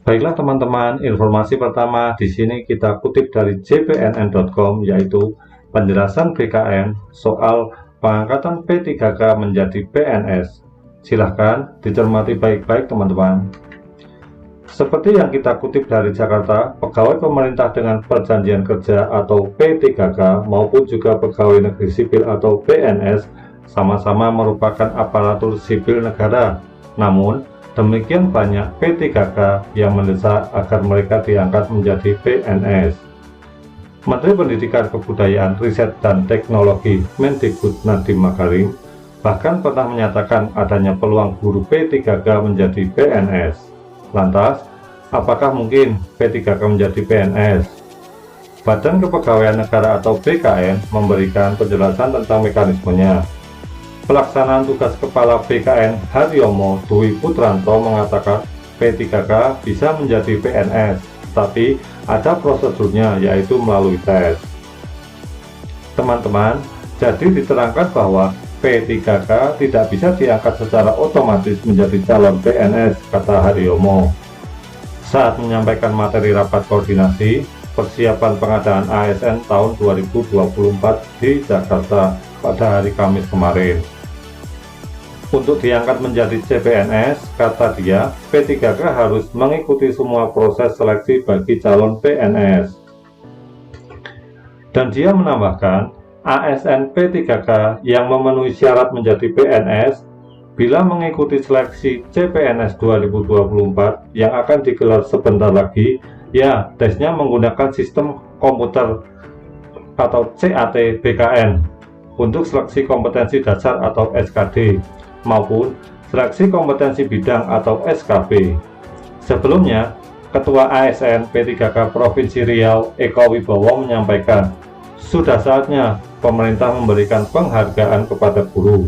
Baiklah teman-teman, informasi pertama di sini kita kutip dari jpnn.com, yaitu penjelasan BKN soal pengangkatan P3K menjadi PNS. Silahkan dicermati baik-baik teman-teman. Seperti yang kita kutip dari Jakarta, pegawai pemerintah dengan perjanjian kerja atau P3K maupun juga pegawai negeri sipil atau PNS sama-sama merupakan aparatur sipil negara. Namun, demikian banyak P3K yang mendesak agar mereka diangkat menjadi PNS. Menteri Pendidikan Kebudayaan, Riset dan Teknologi Mendikbud Nadiem Makarim bahkan pernah menyatakan adanya peluang guru P3K menjadi PNS. Lantas, apakah mungkin P3K menjadi PNS? Badan Kepegawaian Negara atau BKN memberikan penjelasan tentang mekanismenya. Pelaksanaan tugas Kepala BKN Haryomo Dwi Putranto mengatakan P3K bisa menjadi PNS, tapi ada prosedurnya, yaitu melalui tes. Teman-teman, jadi diterangkan bahwa P3K tidak bisa diangkat secara otomatis menjadi calon PNS, kata Haryomo. Saat menyampaikan materi rapat koordinasi persiapan pengadaan ASN tahun 2024 di Jakarta pada hari Kamis kemarin. Untuk diangkat menjadi CPNS, kata dia, P3K harus mengikuti semua proses seleksi bagi calon PNS. Dan dia menambahkan, ASN P3K yang memenuhi syarat menjadi PNS, bila mengikuti seleksi CPNS 2024 yang akan digelar sebentar lagi, ya tesnya menggunakan sistem komputer atau CAT BKN untuk seleksi kompetensi dasar atau SKD, maupun seleksi kompetensi bidang atau SKB. Sebelumnya, Ketua ASN P3K Provinsi Riau Eko Wibowo menyampaikan, sudah saatnya pemerintah memberikan penghargaan kepada guru.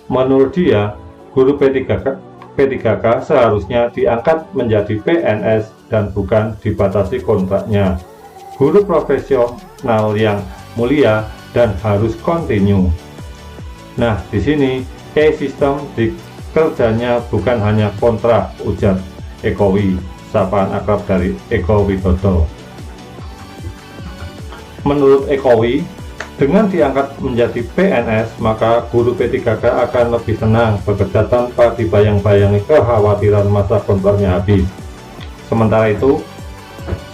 Menurut dia, guru P3K seharusnya diangkat menjadi PNS dan bukan dibatasi kontraknya. Guru profesional yang mulia dan harus kontinu. Nah, di sini sistem di kerjanya bukan hanya kontrak, ujar Ekowi, sapaan akrab dari Eko Widodo. Menurut Ekowi, dengan diangkat menjadi PNS, maka guru P3K akan lebih tenang bekerja tanpa dibayang-bayangi kekhawatiran masa kontraknya habis. Sementara itu,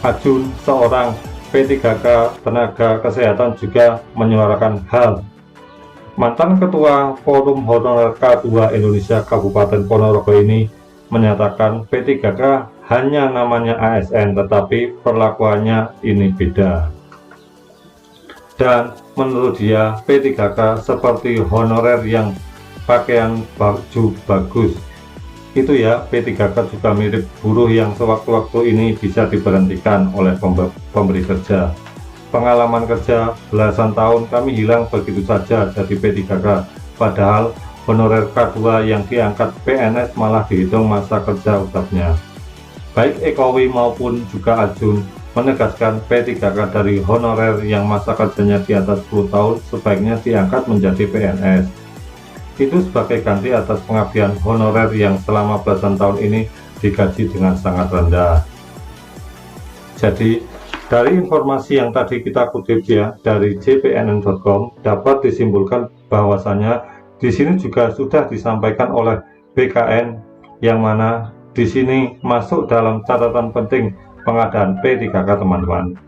Ajun, seorang P3K tenaga kesehatan, juga menyuarakan hal. Mantan Ketua Forum Honorer K2 Indonesia Kabupaten Ponorogo ini menyatakan P3K hanya namanya ASN, tetapi perlakuannya ini beda. Dan menurut dia, P3K seperti honorer yang pakaian baju bagus. Itu ya, P3K juga mirip buruh yang sewaktu-waktu ini bisa diberhentikan oleh pemberi kerja. Pengalaman kerja belasan tahun kami hilang begitu saja jadi P3K, padahal honorer K2 yang diangkat PNS malah dihitung masa kerja ucapnya. Baik Ekowi maupun juga Ajun menegaskan P3K dari honorer yang masa kerjanya di atas 10 tahun sebaiknya diangkat menjadi PNS. Itu sebagai ganti atas pengabdian honorer yang selama belasan tahun ini digaji dengan sangat rendah. Jadi, dari informasi yang tadi kita kutip ya dari jpnn.com dapat disimpulkan bahwasanya di sini juga sudah disampaikan oleh BKN yang mana di sini masuk dalam catatan penting pengadaan P3K teman-teman.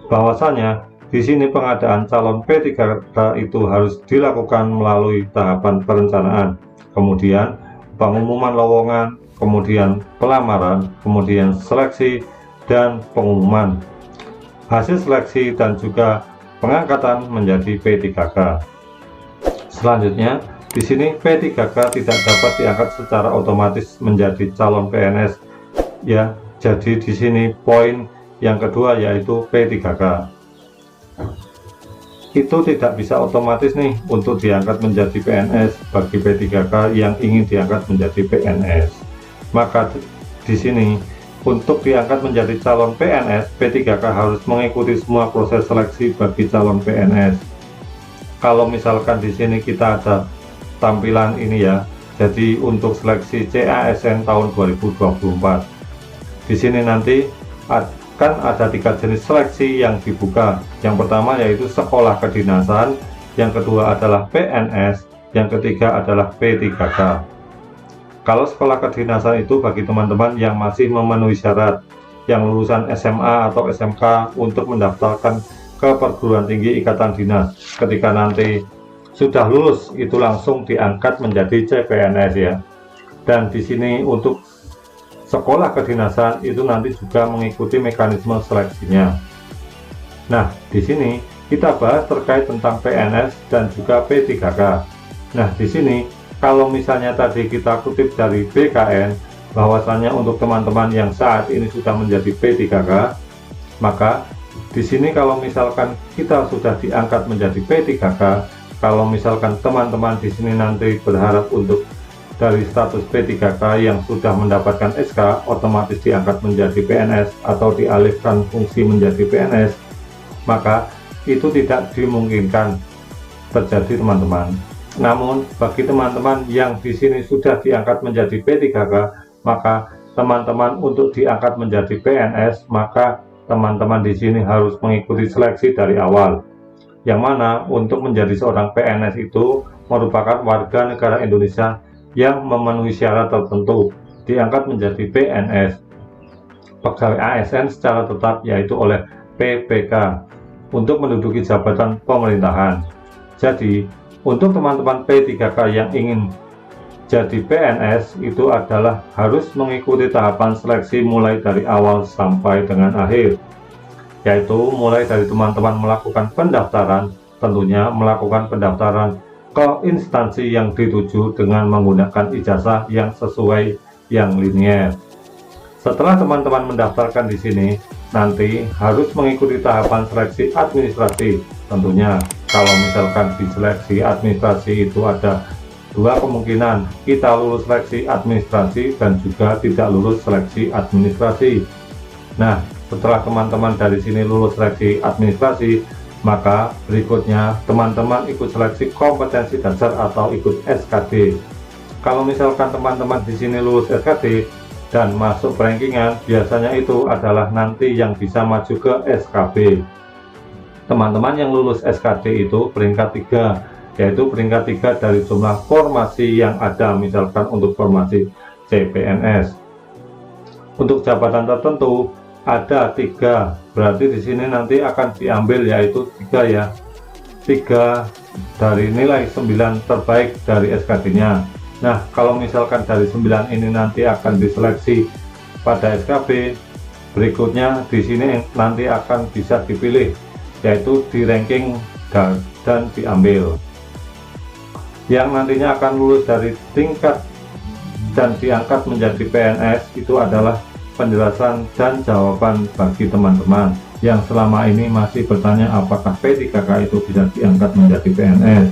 Bahwasanya di sini pengadaan calon P3K itu harus dilakukan melalui tahapan perencanaan, kemudian pengumuman lowongan, kemudian pelamaran, kemudian seleksi dan pengumuman. Hasil seleksi dan juga pengangkatan menjadi P3K. Selanjutnya, di sini P3K tidak dapat diangkat secara otomatis menjadi calon PNS. Ya, jadi di sini poin yang kedua yaitu P3K. Itu tidak bisa otomatis nih untuk diangkat menjadi PNS bagi P3K yang ingin diangkat menjadi PNS. Maka di sini untuk diangkat menjadi calon PNS, P3K harus mengikuti semua proses seleksi bagi calon PNS. Kalau misalkan di sini kita ada tampilan ini ya, jadi untuk seleksi CASN tahun 2024. di sini nanti akan ada 3 jenis seleksi yang dibuka. Yang pertama yaitu sekolah kedinasan, yang kedua adalah PNS, yang ketiga adalah P3K. Kalau sekolah kedinasan itu bagi teman-teman yang masih memenuhi syarat, yang lulusan SMA atau SMK untuk mendaftarkan ke perguruan tinggi ikatan dinas. Ketika nanti sudah lulus itu langsung diangkat menjadi CPNS ya. Dan di sini untuk sekolah kedinasan itu nanti juga mengikuti mekanisme seleksinya. Nah, di sini kita bahas terkait tentang PNS dan juga P3K. Nah, di sini kalau misalnya tadi kita kutip dari BKN bahwasannya untuk teman-teman yang saat ini sudah menjadi P3K, maka di sini kalau misalkan kita sudah diangkat menjadi P3K, kalau misalkan teman-teman di sini nanti berharap untuk dari status P3K yang sudah mendapatkan SK otomatis diangkat menjadi PNS atau dialihkan fungsi menjadi PNS, maka itu tidak dimungkinkan terjadi teman-teman. Namun bagi teman-teman yang di sini sudah diangkat menjadi P3K, maka teman-teman untuk diangkat menjadi PNS, maka teman-teman di sini harus mengikuti seleksi dari awal. Yang mana untuk menjadi seorang PNS itu merupakan warga negara Indonesia yang memenuhi syarat tertentu diangkat menjadi PNS, pegawai ASN secara tetap, yaitu oleh PPK untuk menduduki jabatan pemerintahan. Jadi untuk teman-teman P3K yang ingin jadi PNS itu adalah harus mengikuti tahapan seleksi mulai dari awal sampai dengan akhir, yaitu mulai dari teman-teman melakukan pendaftaran, tentunya melakukan pendaftaran ke instansi yang dituju dengan menggunakan ijazah yang sesuai yang linier. Setelah teman-teman mendaftarkan di sini, nanti harus mengikuti tahapan seleksi administrasi. Tentunya kalau misalkan di seleksi administrasi itu ada 2 kemungkinan, kita lulus seleksi administrasi dan juga tidak lulus seleksi administrasi. Nah, setelah teman-teman dari sini lulus seleksi administrasi, maka berikutnya teman-teman ikut seleksi kompetensi dasar atau ikut SKD. Kalau misalkan teman-teman di sini lulus SKD dan masuk rankingan, biasanya itu adalah nanti yang bisa maju ke SKB. Teman-teman yang lulus SKD itu peringkat 3, yaitu peringkat 3 dari jumlah formasi yang ada, misalkan untuk formasi CPNS. Untuk jabatan tertentu ada 3, berarti di sini nanti akan diambil yaitu 3 ya, 3 dari nilai 9 terbaik dari SKD-nya. Nah, kalau misalkan dari 9 ini nanti akan diseleksi pada SKB, berikutnya di sini nanti akan bisa dipilih, yaitu di ranking dan diambil. Yang nantinya akan lulus dari tingkat dan diangkat menjadi PNS itu adalah penjelasan dan jawaban bagi teman-teman yang selama ini masih bertanya apakah P3K itu bisa diangkat menjadi PNS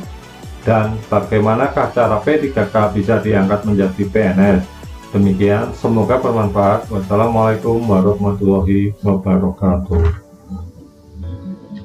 dan bagaimanakah cara P3K bisa diangkat menjadi PNS. Demikian, semoga bermanfaat. Wassalamualaikum warahmatullahi wabarakatuh.